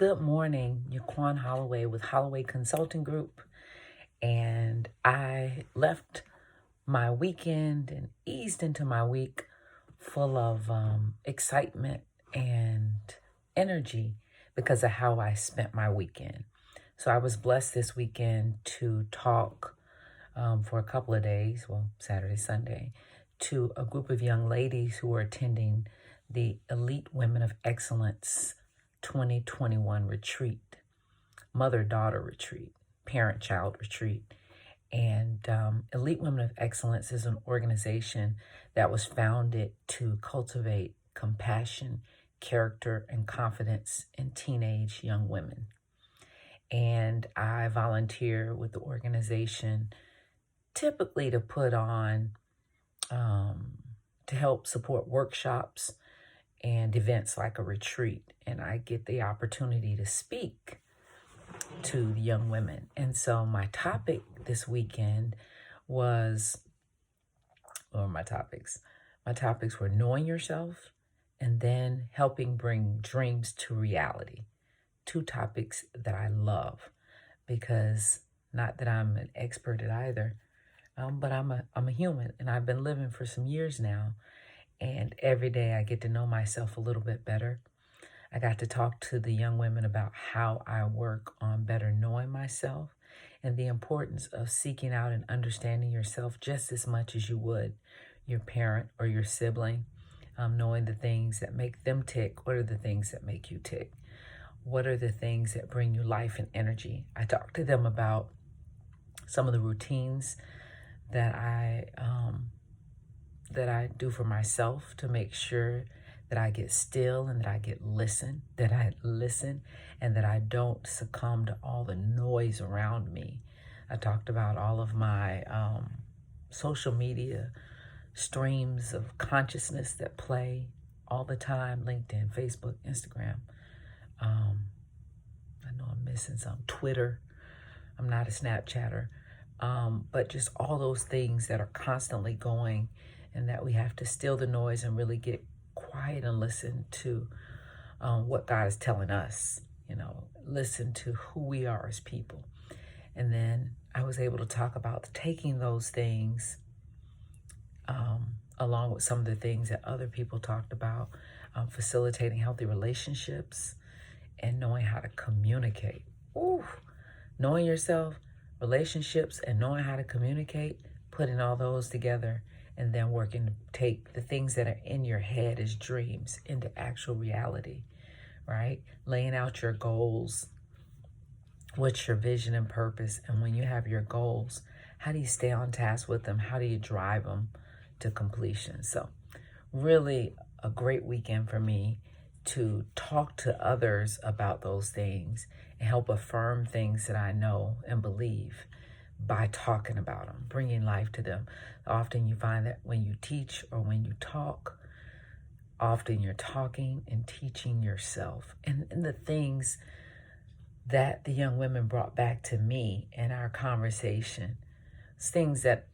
Good morning, Yaquan Holloway with Holloway Consulting Group. And I left my weekend and eased into my week full of excitement and energy because of how I spent my weekend. So I was blessed this weekend to talk for a couple of days, well, Saturday, Sunday, to a group of young ladies who were attending the Elite Women of Excellence 2021 retreat, mother-daughter retreat, parent-child retreat. And Elite Women of Excellence is an organization that was founded to cultivate compassion, character, and confidence in teenage young women. And I volunteer with the organization typically to put on, to help support workshops and events like a retreat. And I get the opportunity to speak to the young women. And so my topic this weekend was, or my topics were knowing yourself and then helping bring dreams to reality. Two topics that I love because not that I'm an expert at either, but I'm a human and I've been living for some years now. And every day I get to know myself a little bit better. I got to talk to the young women about how I work on better knowing myself and the importance of seeking out and understanding yourself just as much as you would your parent or your sibling, knowing the things that make them tick. What are the things that make you tick? What are the things that bring you life and energy? I talked to them about some of the routines that I do for myself to make sure that I get still and that I listen and that I don't succumb to all the noise around me. I talked about all of my social media streams of consciousness that play all the time, LinkedIn, Facebook, Instagram. I know I'm missing some. Twitter. I'm not a Snapchatter. But just all those things that are constantly going and that we have to still the noise and really get quiet and listen to what God is telling us, listen to who we are as people. And then I was able to talk about taking those things along with some of the things that other people talked about, facilitating healthy relationships and knowing how to communicate. Ooh, knowing yourself, relationships, and knowing how to communicate, putting all those together, and then working to take the things that are in your head as dreams into actual reality, right? Laying out your goals. What's your vision and purpose? And when you have your goals, how do you stay on task with them? How do you drive them to completion? So really a great weekend for me to talk to others about those things and help affirm things that I know and believe by talking about them, bringing life to them. Often you find that when you teach or when you talk, often you're talking and teaching yourself. And the things that the young women brought back to me in our conversation, things that,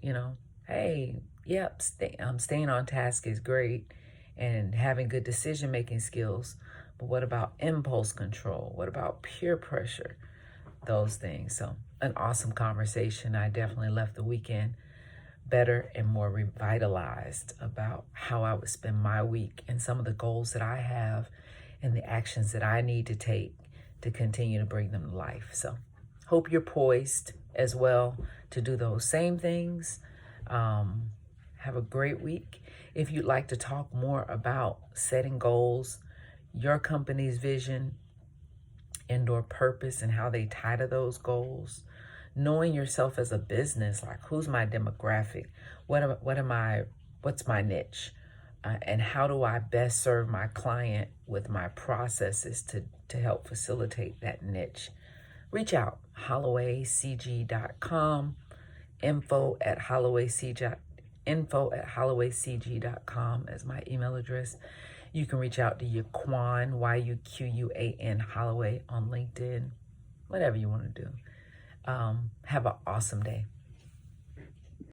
hey, yep, staying on task is great and having good decision-making skills. But what about impulse control? What about peer pressure? Those things. So an awesome conversation. I definitely left the weekend better and more revitalized about how I would spend my week and some of the goals that I have and the actions that I need to take to continue to bring them to life. So hope you're poised as well to do those same things. Have a great week. If you'd like to talk more about setting goals, your company's vision and/or purpose and how they tie to those goals, knowing yourself as a business, like who's my demographic, what's my niche, and how do I best serve my client with my processes to help facilitate that niche. Reach out, hollowaycg.com, info@hollowaycg.com as my email address. You can reach out to Yaquan, Yuquan Holloway on LinkedIn, whatever you want to do. Have an awesome day.